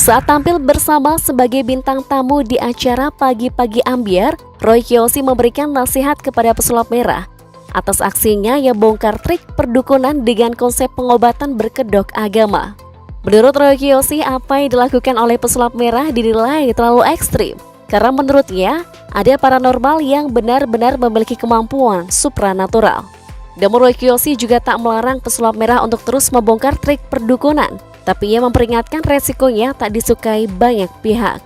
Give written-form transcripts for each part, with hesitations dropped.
Saat tampil bersama sebagai bintang tamu di acara Pagi-Pagi Ambyar, Roy Kiyoshi memberikan nasihat kepada pesulap merah atas aksinya yang bongkar trik perdukunan dengan konsep pengobatan berkedok agama. Menurut Roy Kiyoshi, apa yang dilakukan oleh pesulap merah dinilai terlalu ekstrim karena menurutnya ada paranormal yang benar-benar memiliki kemampuan supranatural. Namun Roy Kiyoshi juga tak melarang pesulap merah untuk terus membongkar trik perdukunan, tapi ia memperingatkan resikonya tak disukai banyak pihak.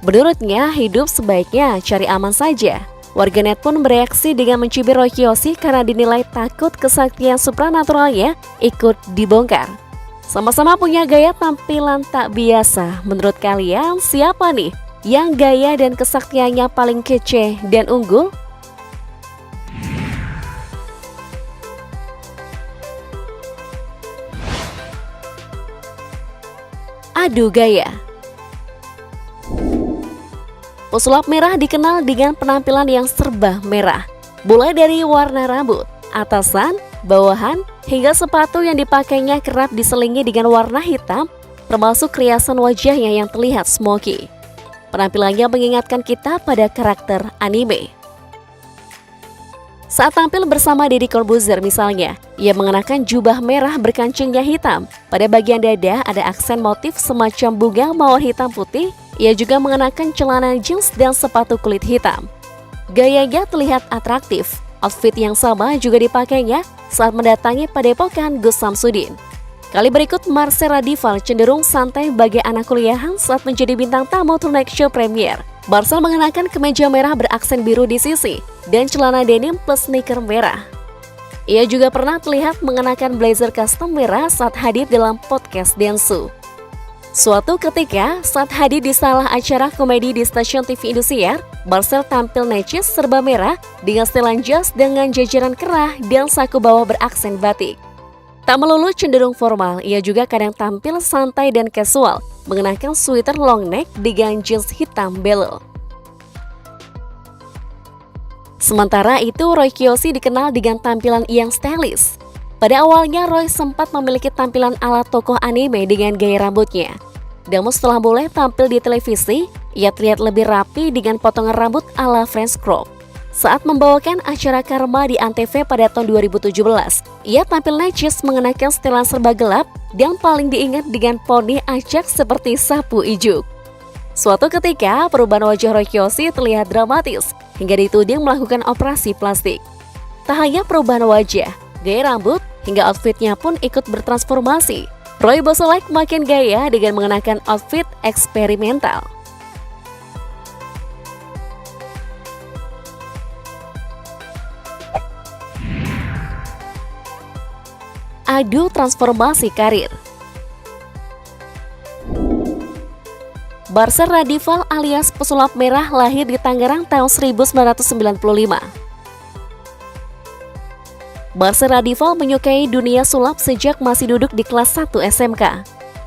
Menurutnya, hidup sebaiknya cari aman saja. Warganet pun bereaksi dengan mencibir Roy Kiyoshi karena dinilai takut kesaktian supranaturalnya ikut dibongkar. Sama-sama punya gaya tampilan tak biasa. Menurut kalian, siapa nih yang gaya dan kesaktiannya paling kece dan unggul? Adu gaya. Pesulap merah dikenal dengan penampilan yang serba merah, mulai dari warna rambut, atasan, bawahan, hingga sepatu yang dipakainya kerap diselingi dengan warna hitam, termasuk riasan wajahnya yang terlihat smoky. Penampilannya mengingatkan kita pada karakter anime. Saat tampil bersama Deddy Corbuzier misalnya, ia mengenakan jubah merah berkancingnya hitam. Pada bagian dada ada aksen motif semacam bunga mawar hitam putih. Ia juga mengenakan celana jeans dan sepatu kulit hitam. Gayanya terlihat atraktif. Outfit yang sama juga dipakainya saat mendatangi Padepokan Gus Samsudin. Kali berikut Marcel Radival cenderung santai bagi anak kuliahan saat menjadi bintang tamu Tonight Show Premier. Marcel mengenakan kemeja merah beraksen biru di sisi dan celana denim plus sneaker merah. Ia juga pernah terlihat mengenakan blazer custom merah saat hadir dalam podcast Densu. Suatu ketika, saat hadir di salah acara komedi di stasiun TV Indosiar, Marcel tampil necis serba merah dengan setelan jas dengan jajaran kerah dan saku bawah beraksen batik. Tak melulu cenderung formal, ia juga kadang tampil santai dan casual, mengenakan sweater long neck dengan jeans hitam belel. Sementara itu, Roy Kiyoshi dikenal dengan tampilan yang stylish. Pada awalnya, Roy sempat memiliki tampilan ala tokoh anime dengan gaya rambutnya. Namun setelah mulai tampil di televisi, ia terlihat lebih rapi dengan potongan rambut ala French crop. Saat membawakan acara Karma di Antv pada tahun 2017, ia tampil necis mengenakan setelan serba gelap dan paling diingat dengan poni acak seperti sapu ijuk. Suatu ketika, perubahan wajah Roy Kiyoshi terlihat dramatis hingga dituding melakukan operasi plastik. Tak hanya perubahan wajah, gaya rambut hingga outfitnya pun ikut bertransformasi. Roy Bosolek makin gaya dengan mengenakan outfit eksperimental. Adu transformasi karir. Marcel Radival alias pesulap merah lahir di Tangerang tahun 1995. Marcel Radival menyukai dunia sulap sejak masih duduk di kelas 1 SMK.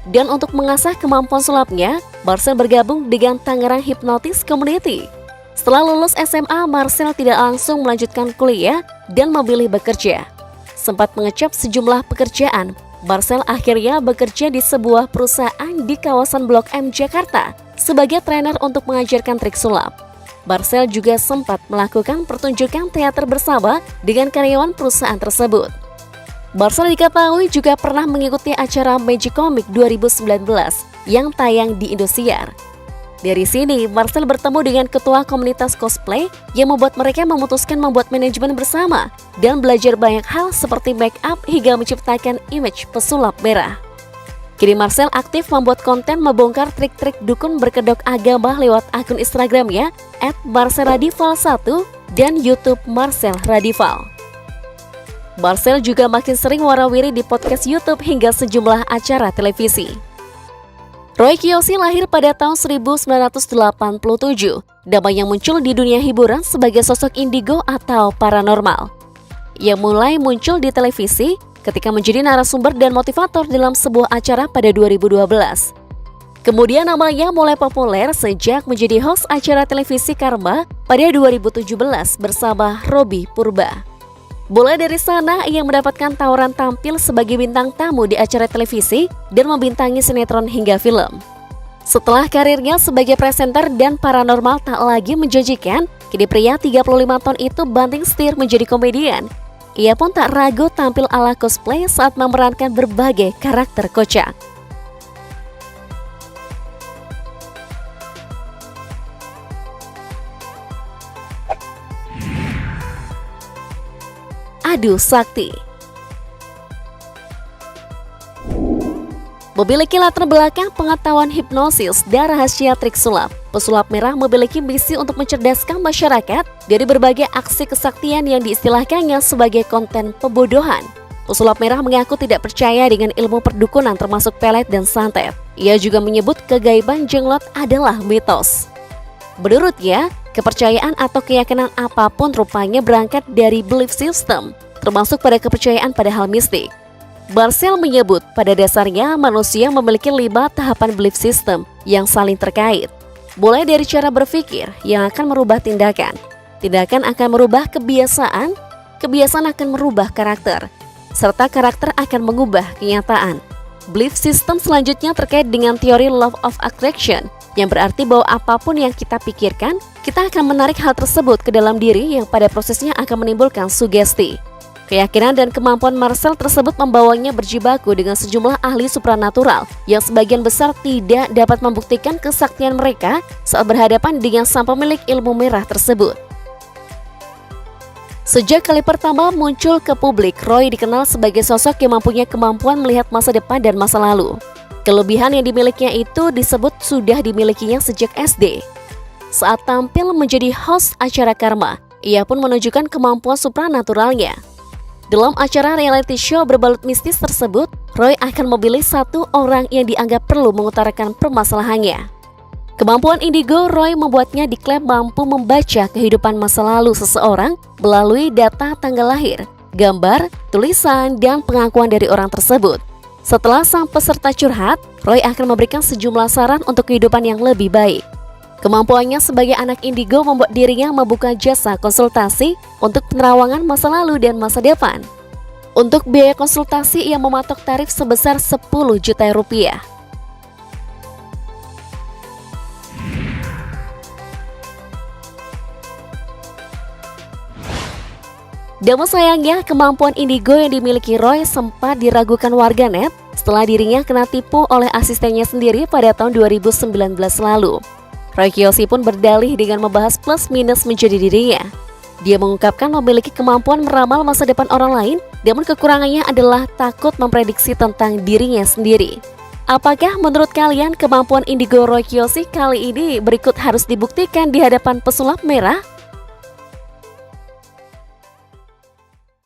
Dan untuk mengasah kemampuan sulapnya, Marcel bergabung dengan Tangerang Hypnotis Community. Setelah lulus SMA, Marcel tidak langsung melanjutkan kuliah dan memilih bekerja. Sempat mengecap sejumlah pekerjaan, Marcel akhirnya bekerja di sebuah perusahaan di kawasan Blok M, Jakarta sebagai trainer untuk mengajarkan trik sulap. Marcel juga sempat melakukan pertunjukan teater bersama dengan karyawan perusahaan tersebut. Marcel diketahui juga pernah mengikuti acara Magic Comic 2019 yang tayang di Indosiar. Dari sini, Marcel bertemu dengan ketua komunitas cosplay yang membuat mereka memutuskan membuat manajemen bersama dan belajar banyak hal seperti make up hingga menciptakan image pesulap merah. Kini Marcel aktif membuat konten membongkar trik-trik dukun berkedok agama lewat akun Instagramnya @marcelradival1 dan YouTube Marcel Radival. Marcel juga makin sering warawiri di podcast YouTube hingga sejumlah acara televisi. Roy Kiyoshi lahir pada tahun 1987, nama yang muncul di dunia hiburan sebagai sosok indigo atau paranormal. Ia mulai muncul di televisi ketika menjadi narasumber dan motivator dalam sebuah acara pada 2012. Kemudian namanya mulai populer sejak menjadi host acara televisi Karma pada 2017 bersama Robby Purba. Mulai dari sana, ia mendapatkan tawaran tampil sebagai bintang tamu di acara televisi dan membintangi sinetron hingga film. Setelah karirnya sebagai presenter dan paranormal tak lagi menjanjikan, kini pria 35 tahun itu banting setir menjadi komedian. Ia pun tak ragu tampil ala cosplay saat memerankan berbagai karakter kocak. Adu sakti. Memiliki latar belakang pengetahuan hipnosis dan rahasia trik sulap, pesulap merah memiliki misi untuk mencerdaskan masyarakat dari berbagai aksi kesaktian yang diistilahkannya sebagai konten pembodohan. Pesulap merah mengaku tidak percaya dengan ilmu perdukunan termasuk pelet dan santet. Ia juga menyebut kegaiban jenglot adalah mitos. Menurutnya, kepercayaan atau keyakinan apapun rupanya berangkat dari belief system, termasuk pada kepercayaan pada hal mistik. Marcel menyebut pada dasarnya manusia memiliki 5 tahapan belief system yang saling terkait. Mulai dari cara berpikir yang akan merubah tindakan. Tindakan akan merubah kebiasaan, kebiasaan akan merubah karakter, serta karakter akan mengubah kenyataan. Belief system selanjutnya terkait dengan teori law of attraction, yang berarti bahwa apapun yang kita pikirkan, kita akan menarik hal tersebut ke dalam diri yang pada prosesnya akan menimbulkan sugesti. Keyakinan dan kemampuan Marcel tersebut membawanya berjibaku dengan sejumlah ahli supranatural yang sebagian besar tidak dapat membuktikan kesaktian mereka saat berhadapan dengan sang pemilik ilmu merah tersebut. Sejak kali pertama muncul ke publik, Roy dikenal sebagai sosok yang mempunyai kemampuan melihat masa depan dan masa lalu. Kelebihan yang dimilikinya itu disebut sudah dimilikinya sejak SD. Saat tampil menjadi host acara Karma, ia pun menunjukkan kemampuan supranaturalnya. Dalam acara reality show berbalut mistis tersebut, Roy akan memilih satu orang yang dianggap perlu mengutarakan permasalahannya. Kemampuan indigo Roy membuatnya diklaim mampu membaca kehidupan masa lalu seseorang melalui data tanggal lahir, gambar, tulisan, dan pengakuan dari orang tersebut. Setelah sang peserta curhat, Roy akan memberikan sejumlah saran untuk kehidupan yang lebih baik. Kemampuannya sebagai anak indigo membuat dirinya membuka jasa konsultasi untuk penerawangan masa lalu dan masa depan. Untuk biaya konsultasi ia mematok tarif sebesar 10 juta rupiah. Namun sayangnya, kemampuan indigo yang dimiliki Roy sempat diragukan warganet setelah dirinya kena tipu oleh asistennya sendiri pada tahun 2019 lalu. Roy Kiyoshi pun berdalih dengan membahas plus minus menjadi dirinya. Dia mengungkapkan memiliki kemampuan meramal masa depan orang lain, namun kekurangannya adalah takut memprediksi tentang dirinya sendiri. Apakah menurut kalian kemampuan indigo Roy Kiyoshi kali ini berikut harus dibuktikan di hadapan pesulap merah?